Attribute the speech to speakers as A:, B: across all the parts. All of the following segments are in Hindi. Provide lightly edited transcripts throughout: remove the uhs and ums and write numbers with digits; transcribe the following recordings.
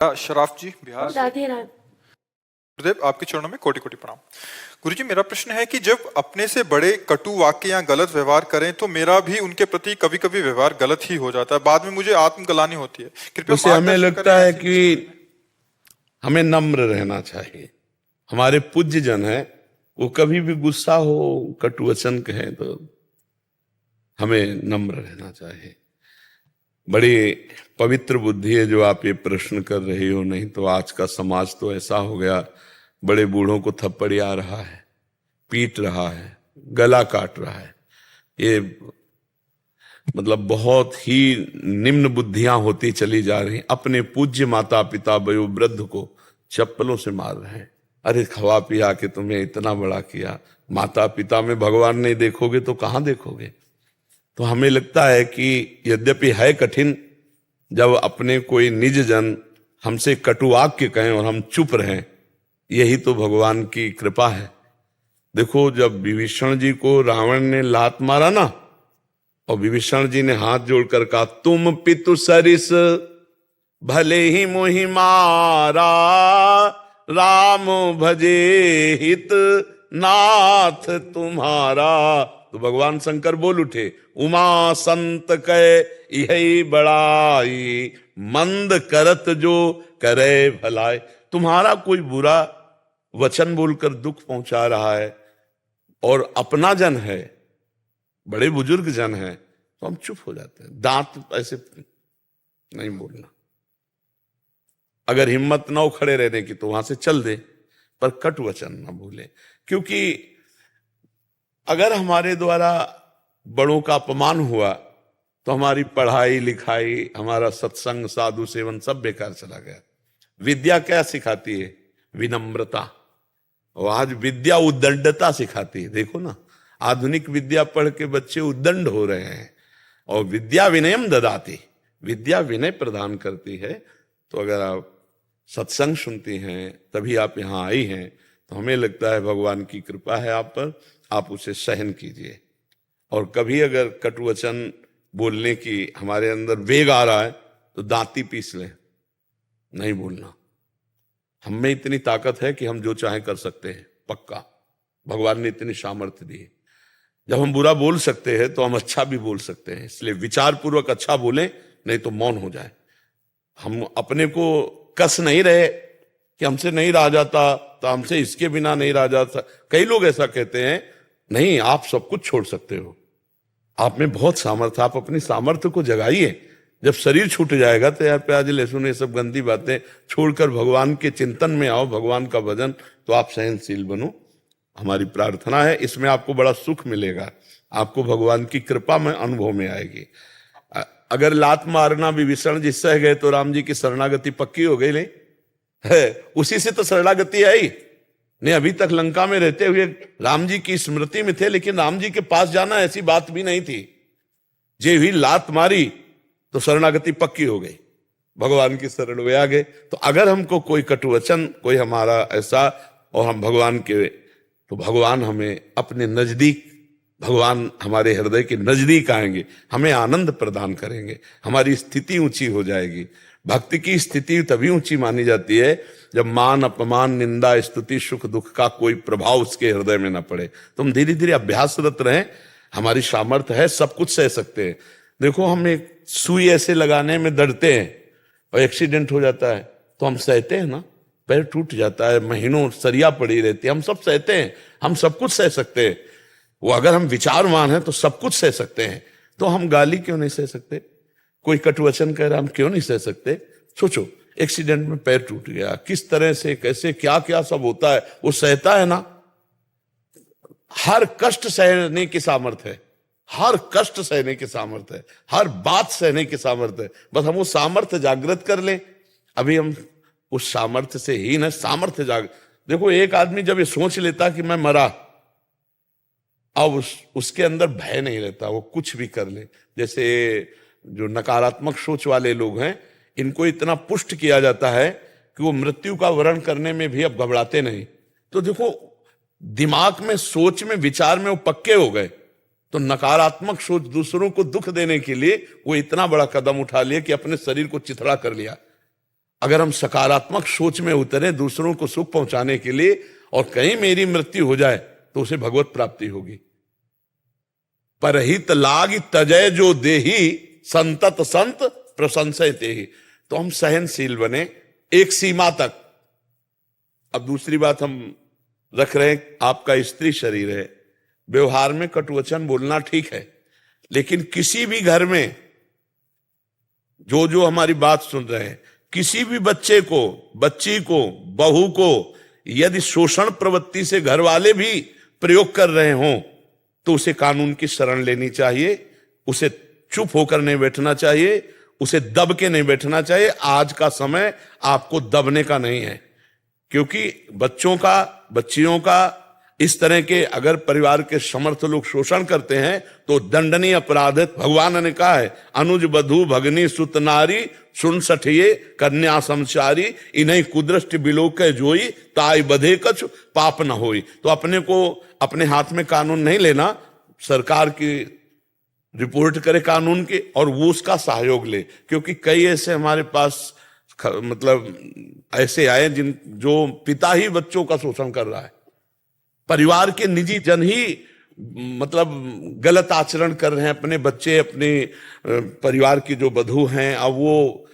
A: शराफ जी बिहार से।
B: राधे राधे।
A: गुरुदेव आपके चरणों में कोटि कोटि प्रणाम। गुरुजी मेरा प्रश्न है कि जब अपने से बड़े कटु वाक्य या गलत व्यवहार करें तो मेरा भी उनके प्रति कभी कभी व्यवहार गलत ही हो जाता है, बाद में मुझे आत्मग्लानि होती है। कृपया
C: उसे हमें
A: मार्गदर्शन
C: लगता
A: करें
C: है
A: ऐसी
C: कि
A: स्थिति में।
C: हमें नम्र रहना चाहिए। हमारे पूज्य जन है, वो कभी भी गुस्सा हो, कटु वचन कहें तो हमें नम्र रहना चाहिए। बड़ी पवित्र बुद्धि है जो आप ये प्रश्न कर रही हो, नहीं तो आज का समाज तो ऐसा हो गया, बड़े बूढ़ों को थप्पड़िया रहा है, पीट रहा है, गला काट रहा है। ये मतलब बहुत ही निम्न बुद्धियां होती चली जा रही। अपने पूज्य माता पिता वयोवृद्ध को चप्पलों से मार रहे हैं। अरे खवा पिया के तुम्हें इतना बड़ा किया, माता पिता में भगवान नहीं देखोगे तो कहां देखोगे। तो हमें लगता है कि यद्यपि है कठिन, जब अपने कोई निज जन हमसे कटुवाक्य कहें और हम चुप रहें, यही तो भगवान की कृपा है। देखो, जब विभीषण जी को रावण ने लात मारा ना, और विभीषण जी ने हाथ जोड़कर कहा, तुम पितु सरिस भले ही मोहि मारा, राम भजे हित नाथ तुम्हारा। तो भगवान शंकर बोल उठे, उमा संत कह यही बड़ाई, मंद करत जो करे भलाई। तुम्हारा कोई बुरा वचन बोलकर दुख पहुंचा रहा है और अपना जन है, बड़े बुजुर्ग जन है, तो हम चुप हो जाते हैं। दांत ऐसे नहीं बोलना। अगर हिम्मत ना हो खड़े रहने की तो वहां से चल दे, पर कटु वचन ना बोले। क्योंकि अगर हमारे द्वारा बड़ों का अपमान हुआ तो हमारी पढ़ाई लिखाई, हमारा सत्संग साधु सेवन सब बेकार चला गया। विद्या क्या सिखाती है? विनम्रता। और आज विद्या उद्दंडता सिखाती है। देखो ना, आधुनिक विद्या पढ़ के बच्चे उद्दंड हो रहे हैं। और विद्या विनयम ददाती, विद्या विनय प्रदान करती है। तो अगर आप सत्संग सुनती हैं, तभी आप यहाँ आई हैं, तो हमें लगता है भगवान की कृपा है आप पर। आप उसे सहन कीजिए। और कभी अगर कटुवचन बोलने की हमारे अंदर वेग आ रहा है तो दांती पीस लें, नहीं बोलना। हम में इतनी ताकत है कि हम जो चाहें कर सकते हैं, पक्का। भगवान ने इतनी सामर्थ्य दी है। जब हम बुरा बोल सकते हैं तो हम अच्छा भी बोल सकते हैं। इसलिए विचार पूर्वक अच्छा बोलें, नहीं तो मौन हो जाए। हम अपने को कस नहीं रहे कि हमसे नहीं रहा जाता, तो हमसे इसके बिना नहीं रहा जाता। कई लोग ऐसा कहते हैं, नहीं आप सब कुछ छोड़ सकते हो, आप में बहुत सामर्थ्य, आप अपनी सामर्थ्य को जगाइए। जब शरीर छूट जाएगा तो यार प्याज लहसुन ये सब गंदी बातें छोड़कर भगवान के चिंतन में आओ, भगवान का भजन, तो आप सहनशील बनो। हमारी प्रार्थना है, इसमें आपको बड़ा सुख मिलेगा। आपको भगवान की कृपा में अनुभव में आएगी। अगर लात मारना विभीषण जी सह गए तो राम जी की शरणागति पक्की हो गई। नहीं है, उसी से तो शरणागति आई। नहीं, अभी तक लंका में रहते हुए राम जी की स्मृति में थे, लेकिन राम जी के पास जाना ऐसी बात भी नहीं थी। जे भी लात मारी तो शरणागति पक्की हो गई, भगवान की शरण में आ गए। तो अगर हमको कोई कटुवचन, कोई हमारा ऐसा, और हम भगवान के, तो भगवान हमें अपने नजदीक, भगवान हमारे हृदय के नजदीक आएंगे, हमें आनंद प्रदान करेंगे, हमारी स्थिति ऊंची हो जाएगी। भक्ति की स्थिति तभी ऊंची मानी जाती है जब मान अपमान निंदा स्तुति सुख दुख का कोई प्रभाव उसके हृदय में न पड़े। तो हम धीरे धीरे अभ्यासरत रहें, हमारी सामर्थ्य है, सब कुछ सह सकते हैं। देखो, हम एक सुई ऐसे लगाने में डरते हैं और एक्सीडेंट हो जाता है तो हम सहते हैं ना, पैर टूट जाता है, महीनों सरिया पड़ी रहती है, हम सब सहते हैं, हम सब कुछ सह सकते हैं। वो अगर हम विचारवान हैं तो सब कुछ सह सकते हैं। तो हम गाली क्यों नहीं सह सकते? कोई कटुवचन कह रहा, हम क्यों नहीं सह सकते? सोचो, एक्सीडेंट में पैर टूट गया, किस तरह से, कैसे, क्या क्या सब होता है, वो सहता है ना। हर कष्ट सहने की सामर्थ्य है, हर कष्ट सहने की सामर्थ्य है, हर बात सहने की सामर्थ्य है। बस हम वो सामर्थ्य जागृत कर लें। अभी हम उस सामर्थ्य से ही न सामर्थ्य देखो, एक आदमी जब ये सोच लेता कि मैं मरा, अब उसके अंदर भय नहीं रहता, वो कुछ भी कर ले। जैसे जो नकारात्मक सोच वाले लोग हैं, इनको इतना पुष्ट किया जाता है कि वो मृत्यु का वर्ण करने में भी अब घबराते नहीं। तो देखो, दिमाग में, सोच में, विचार में वो पक्के हो गए। तो नकारात्मक सोच, दूसरों को दुख देने के लिए वो इतना बड़ा कदम उठा लिया कि अपने शरीर को चिथड़ा कर लिया। अगर हम सकारात्मक सोच में उतरे दूसरों को सुख पहुंचाने के लिए, और कहीं मेरी मृत्यु हो जाए तो उसे भगवत प्राप्ति होगी। परहित लाग तजय जो देही, संतत संत प्रशंसय तेहि। तो हम सहनशील बने एक सीमा तक। अब दूसरी बात हम रख रहे हैं, आपका स्त्री शरीर है, व्यवहार में कटुवचन बोलना ठीक है, लेकिन किसी भी घर में जो हमारी बात सुन रहे हैं, किसी भी बच्चे को, बच्ची को, बहू को यदि शोषण प्रवृत्ति से घर वाले भी प्रयोग कर रहे हों तो उसे कानून की शरण लेनी चाहिए, उसे चुप होकर नहीं बैठना चाहिए, उसे दब के नहीं बैठना चाहिए। आज का समय आपको दबने का नहीं है, क्योंकि बच्चों का, बच्चियों का इस तरह के अगर परिवार के समर्थ लोग शोषण करते हैं तो दंडनीय अपराध है। भगवान ने कहा है, अनुज बधू भगनी सुत नारी सुन सठिए कन्या समचारी, इन्हीं कुदृष्टि बिलोक जोई ताई बधे कछु पाप न होई। तो अपने को अपने हाथ में कानून नहीं लेना, सरकार की रिपोर्ट करे कानून के और वो उसका सहयोग ले। क्योंकि कई ऐसे हमारे पास मतलब ऐसे आए जो पिता ही बच्चों का शोषण कर रहा है, परिवार के निजी जन ही मतलब गलत आचरण कर रहे हैं, अपने बच्चे, अपने परिवार की जो बधू हैं, अब वो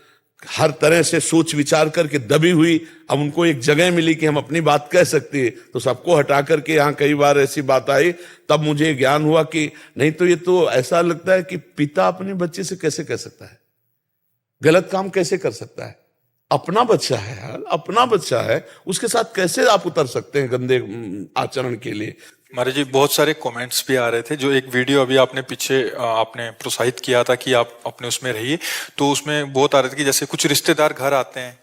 C: हर तरह से सोच विचार करके दबी हुई, अब उनको एक जगह मिली कि हम अपनी बात कह सकते हैं, तो सबको हटा करके यहाँ कई बार ऐसी बात आई, तब मुझे ज्ञान हुआ कि नहीं तो ये तो ऐसा लगता है कि पिता अपने बच्चे से कैसे कह सकता है, गलत काम कैसे कर सकता है। अपना बच्चा है यार, अपना बच्चा है, उसके साथ कैसे आप उतर सकते हैं गंदे आचरण के लिए।
A: महाराज जी, बहुत सारे कमेंट्स भी आ रहे थे। जो एक वीडियो अभी आपने पीछे आपने प्रोत्साहित किया था कि आप अपने उसमें रहिए, तो उसमें बहुत आ रहे थे कि जैसे कुछ रिश्तेदार घर आते हैं,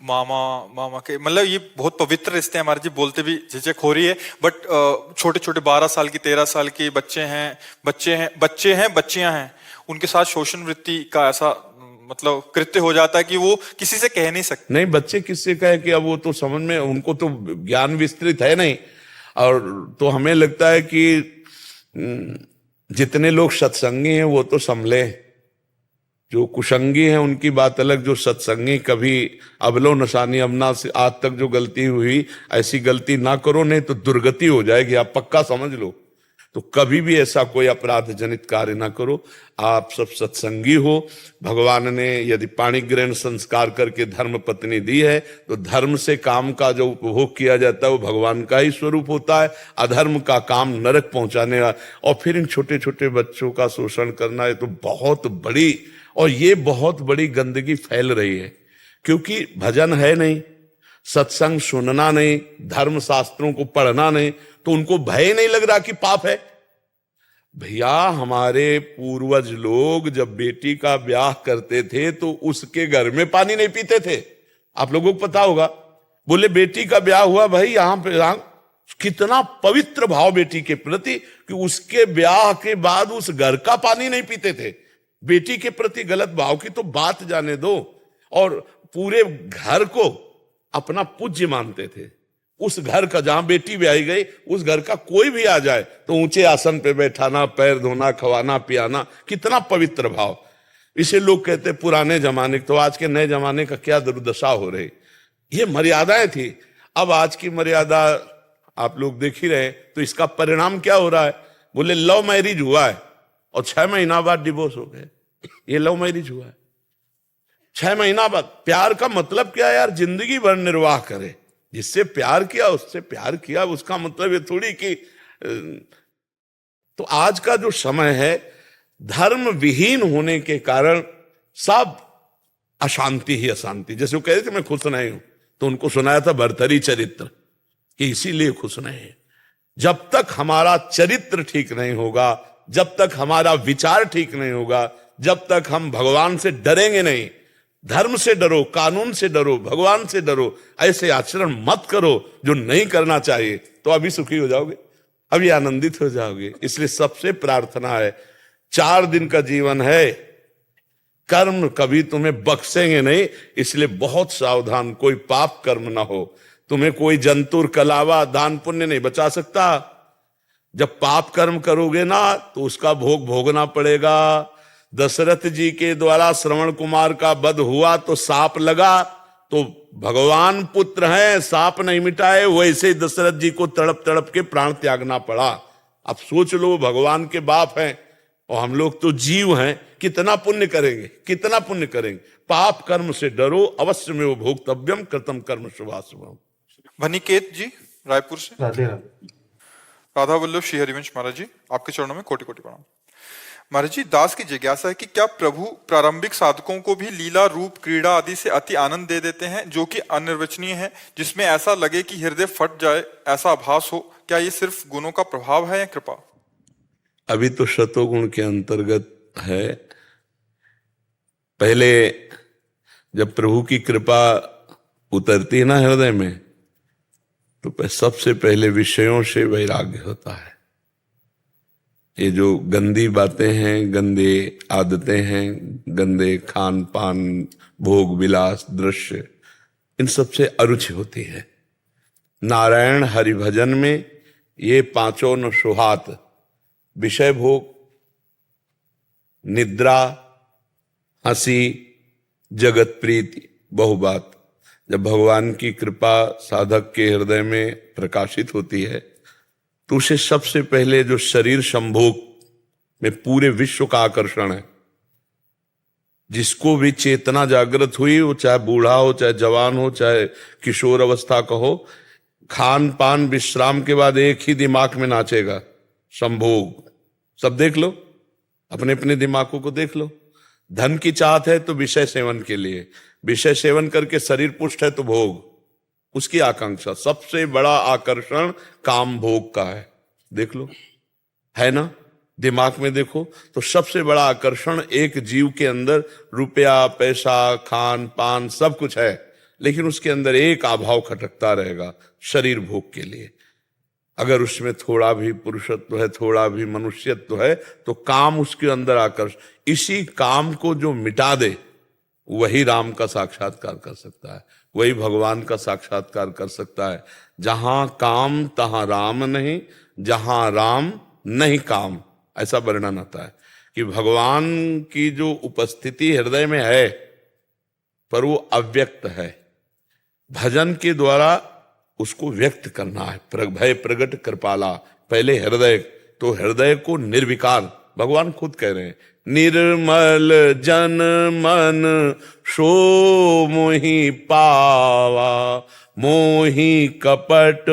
A: मामा के, मतलब ये बहुत पवित्र रिश्ते हैं महाराज जी, बोलते भी झिझक हो रही है, बट छोटे छोटे 12 साल की 13 साल के बच्चे हैं बच्चियां हैं, उनके साथ शोषण वृत्ति का ऐसा मतलब कृत्य हो जाता है कि वो किसी से कह नहीं सकते।
C: नहीं, बच्चे किससे कहे कि अब वो तो समझ में, उनको तो ज्ञान विस्तृत है नहीं। और तो हमें लगता है कि जितने लोग सत्संगी हैं वो तो संभले, जो कुसंगी हैं उनकी बात अलग, जो सत्संगी कभी अबलो नशानी अमना से आज तक जो गलती हुई, ऐसी गलती ना करो नहीं तो दुर्गति हो जाएगी, आप पक्का समझ लो। तो कभी भी ऐसा कोई अपराध जनित कार्य ना करो। आप सब सत्संगी हो, भगवान ने यदि पाणी ग्रहण संस्कार करके धर्म पत्नी दी है तो धर्म से काम का जो उपभोग किया जाता है वो भगवान का ही स्वरूप होता है। अधर्म का काम नरक पहुंचाने का, और फिर इन छोटे छोटे बच्चों का शोषण करना, है तो बहुत बड़ी, और ये बहुत बड़ी गंदगी फैल रही है, क्योंकि भजन है नहीं, सत्संग सुनना नहीं, धर्म शास्त्रों को पढ़ना नहीं, तो उनको भय नहीं लग रहा कि पाप है। भैया, हमारे पूर्वज लोग जब बेटी का ब्याह करते थे तो उसके घर में पानी नहीं पीते थे। आप लोगों को पता होगा, बोले बेटी का ब्याह हुआ भाई यहां पे, कितना पवित्र भाव बेटी के प्रति कि उसके ब्याह के बाद उस घर का पानी नहीं पीते थे। बेटी के प्रति गलत भाव की तो बात जाने दो, और पूरे घर को अपना पूज्य मानते थे। उस घर का, जहां बेटी ब्याही गई, उस घर का कोई भी आ जाए तो ऊंचे आसन पे बैठाना, पैर धोना, खवाना पियाना, कितना पवित्र भाव। इसे लोग कहते पुराने जमाने, तो आज के नए जमाने का क्या दुर्दशा हो रही। ये मर्यादाएं थी, अब आज की मर्यादा आप लोग देख ही रहे। तो इसका परिणाम क्या हो रहा है, बोले लव मैरिज हुआ है और 6 महीना बाद डिवोर्स हो गए। ये लव मैरिज हुआ है, 6 महीना बाद। प्यार का मतलब क्या यार, जिंदगी भर निर्वाह करे। जिससे प्यार किया उससे प्यार किया, उसका मतलब ये थोड़ी कि तो आज का जो समय है, धर्म विहीन होने के कारण सब अशांति ही अशांति। जैसे वो कह रहे थे मैं खुश नहीं हूं, तो उनको सुनाया था भरथरी चरित्र कि इसीलिए खुश नहीं है। जब तक हमारा चरित्र ठीक नहीं होगा, जब तक हमारा विचार ठीक नहीं होगा, जब तक हम भगवान से डरेंगे नहीं, धर्म से डरो, कानून से डरो, भगवान से डरो, ऐसे आचरण मत करो जो नहीं करना चाहिए, तो अभी सुखी हो जाओगे, अभी आनंदित हो जाओगे। इसलिए सबसे प्रार्थना है, 4 दिन का जीवन है, कर्म कभी तुम्हें बख्शेंगे नहीं, इसलिए बहुत सावधान, कोई पाप कर्म ना हो। तुम्हें कोई जंतुर कलावा दान पुण्य नहीं बचा सकता। जब पाप कर्म करोगे ना तो उसका भोग भोगना पड़ेगा। दशरथ जी के द्वारा श्रवण कुमार का वध हुआ तो सांप लगा, तो भगवान पुत्र हैं, साप नहीं मिटाए, वैसे दशरथ जी को तड़प तड़प के प्राण त्यागना पड़ा। अब सोच लो, भगवान के बाप हैं और हम लोग तो जीव हैं, कितना पुण्य करेंगे, कितना पुण्य करेंगे। पाप कर्म से डरो, अवश्य में वो भोक्तव्यम कृतम कर्म शुभाशुभम।
A: वनिकेत जी रायपुर से।
B: राधे राधे।
A: राधा वल्लभ श्री हरिवंश महाराज जी, आपके चरणों में कोटि कोटि प्रणाम। महाराज जी, दास की जिज्ञासा है कि क्या प्रभु प्रारंभिक साधकों को भी लीला रूप क्रीड़ा आदि से अति आनंद दे देते हैं जो कि अनिर्वचनीय है, जिसमें ऐसा लगे कि हृदय फट जाए, ऐसा आभास हो? क्या ये सिर्फ गुणों का प्रभाव है या कृपा?
C: अभी तो शतोगुण के अंतर्गत है। पहले जब प्रभु की कृपा उतरती है ना हृदय में, तो सबसे पहले विषयों से वैराग्य होता है। ये जो गंदी बातें हैं, गंदे आदतें हैं, गंदे खान पान, भोग विलास, दृश्य, इन सबसे अरुचि होती है। नारायण हरिभजन में ये पांचों न सुहात, विषय भोग, निद्रा, हंसी, जगत प्रीति, बहुबात, जब भगवान की कृपा साधक के हृदय में प्रकाशित होती है तो उसे सबसे पहले जो शरीर संभोग में पूरे विश्व का आकर्षण है, जिसको भी चेतना जागृत हुई, वो चाहे बूढ़ा हो, चाहे जवान हो, चाहे किशोर अवस्था का हो, खान पान विश्राम के बाद एक ही दिमाग में नाचेगा, संभोग। सब देख लो, अपने अपने दिमागों को देख लो। धन की चाहत है तो विषय सेवन के लिए, विषय सेवन करके शरीर पुष्ट है तो भोग, उसकी आकांक्षा। सबसे बड़ा आकर्षण काम भोग का है, देख लो, है ना, दिमाग में देखो। तो सबसे बड़ा आकर्षण एक जीव के अंदर रुपया, पैसा, खान पान सब कुछ है, लेकिन उसके अंदर एक अभाव खटकता रहेगा, शरीर भोग के लिए। अगर उसमें थोड़ा भी पुरुषत्व है, थोड़ा भी मनुष्यत्व है, तो काम उसके अंदर आकर्षण। इसी काम को जो मिटा दे वही राम का साक्षात्कार कर सकता है, वही भगवान का साक्षात्कार कर सकता है। जहां काम तहां राम नहीं, जहां राम नहीं काम, ऐसा वर्णन आता है कि भगवान की जो उपस्थिति हृदय में है पर वो अव्यक्त है। भजन के द्वारा उसको व्यक्त करना है। भय प्रगट कृपाला, पहले हृदय, तो हृदय को निर्विकार, भगवान खुद कह रहे हैं, निर्मल जन मन सो मोहि पावा, मोहि कपट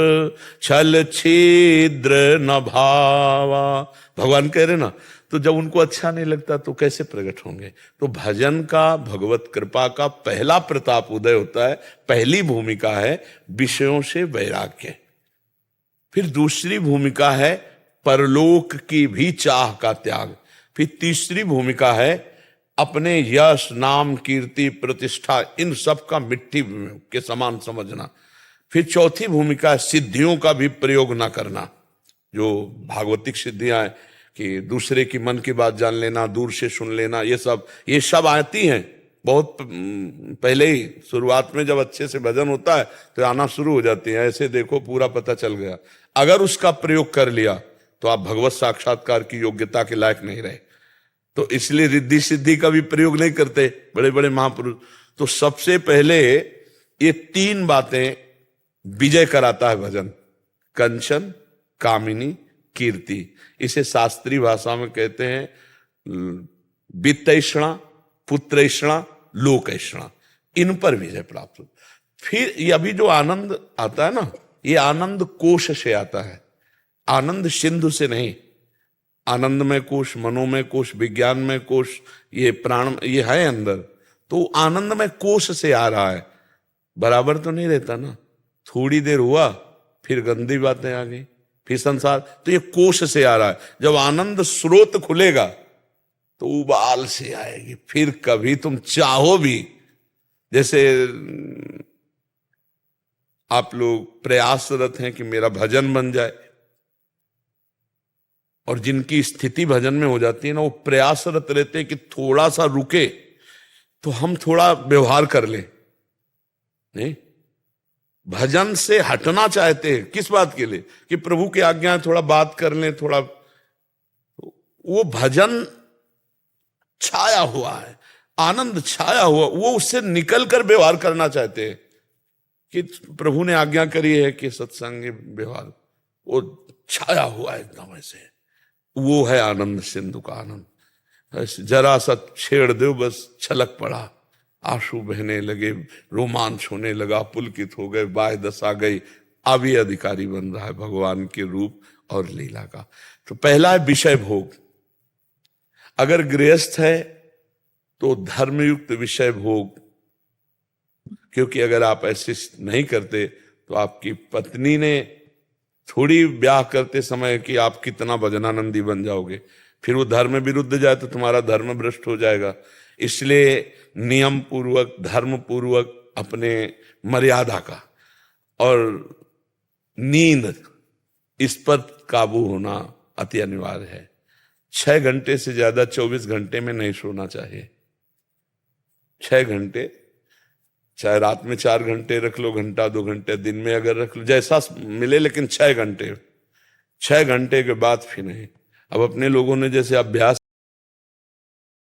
C: छल छिद्र न भावा। भगवान कह रहे ना, तो जब उनको अच्छा नहीं लगता तो कैसे प्रकट होंगे? तो भजन का, भगवत कृपा का पहला प्रताप उदय होता है, पहली भूमिका है विषयों से वैराग्य। फिर दूसरी भूमिका है परलोक की भी चाह का त्याग। फिर तीसरी भूमिका है अपने यश, नाम, कीर्ति, प्रतिष्ठा, इन सब का मिट्टी के समान समझना। फिर चौथी भूमिका है सिद्धियों का भी प्रयोग ना करना, जो भागवतिक सिद्धियां हैं कि दूसरे की मन की बात जान लेना, दूर से सुन लेना, ये सब आती हैं बहुत पहले ही। शुरुआत में जब अच्छे से भजन होता है तो आना शुरू हो जाती है, ऐसे देखो पूरा पता चल गया। अगर उसका प्रयोग कर लिया तो आप भगवत साक्षात्कार की योग्यता के लायक नहीं रहे। तो इसलिए रिद्धि सिद्धि का भी प्रयोग नहीं करते बड़े बड़े महापुरुष। तो सबसे पहले ये तीन बातें विजय कराता है भजन, कंचन, कामिनी, कीर्ति। इसे शास्त्रीय भाषा में कहते हैं वित्तैषणा, पुत्रैषणा, लोकैषणा। इन पर विजय प्राप्त हो। फिर ये अभी जो आनंद आता है ना, ये आनंद कोश से आता है, आनंद सिंधु से नहीं। आनंदमय कोश, मनोमय कोश, विज्ञान में कोश, ये प्राण, ये है अंदर। तो आनंदमय कोश से आ रहा है, बराबर तो नहीं रहता ना। थोड़ी देर हुआ फिर गंदी बातें आ गई, फिर संसार, तो ये कोश से आ रहा है। जब आनंद स्रोत खुलेगा तो उबाल से आएगी। फिर कभी तुम चाहो भी, जैसे आप लोग प्रयासरत हैं कि मेरा भजन बन जाए, और जिनकी स्थिति भजन में हो जाती है ना, वो प्रयासरत रहते हैं कि थोड़ा सा रुके तो हम थोड़ा व्यवहार कर लें। नहीं, भजन से हटना चाहते हैं, किस बात के लिए? कि प्रभु की आज्ञा, थोड़ा बात कर लें, थोड़ा। वो भजन छाया हुआ है, आनंद छाया हुआ, वो उससे निकल कर व्यवहार करना चाहते हैं कि प्रभु ने आज्ञा करी है कि सत्संग व्यवहार, वो छाया हुआ है एकदम ऐसे, वो है आनंद सिंधु का आनंद। ऐसे जरा सा छेड़ दो बस छलक पड़ा, आंसू बहने लगे, रोमांच होने लगा, पुलकित हो गए, बाह्य दशा गई, अब ये अधिकारी बन रहा है भगवान के रूप और लीला का। तो पहला है विषय भोग। अगर गृहस्थ है तो धर्मयुक्त विषय भोग, क्योंकि अगर आप ऐसे नहीं करते तो आपकी पत्नी ने थोड़ी ब्याह करते समय कि आप कितना भजनानंदी बन जाओगे, फिर वो धर्म विरुद्ध जाए तो तुम्हारा धर्म भ्रष्ट हो जाएगा। इसलिए नियम पूर्वक, धर्म पूर्वक, अपने मर्यादा का और नींद, इस पर काबू होना अति अनिवार्य है। 6 घंटे से ज्यादा 24 घंटे में नहीं सोना चाहिए। 6 घंटे, चाहे रात में 4 घंटे रख लो, घंटा 2 घंटे दिन में अगर रख लो, जैसा मिले, लेकिन 6 घंटे, 6 घंटे के बाद फिर नहीं। अब अपने लोगों ने जैसे अभ्यास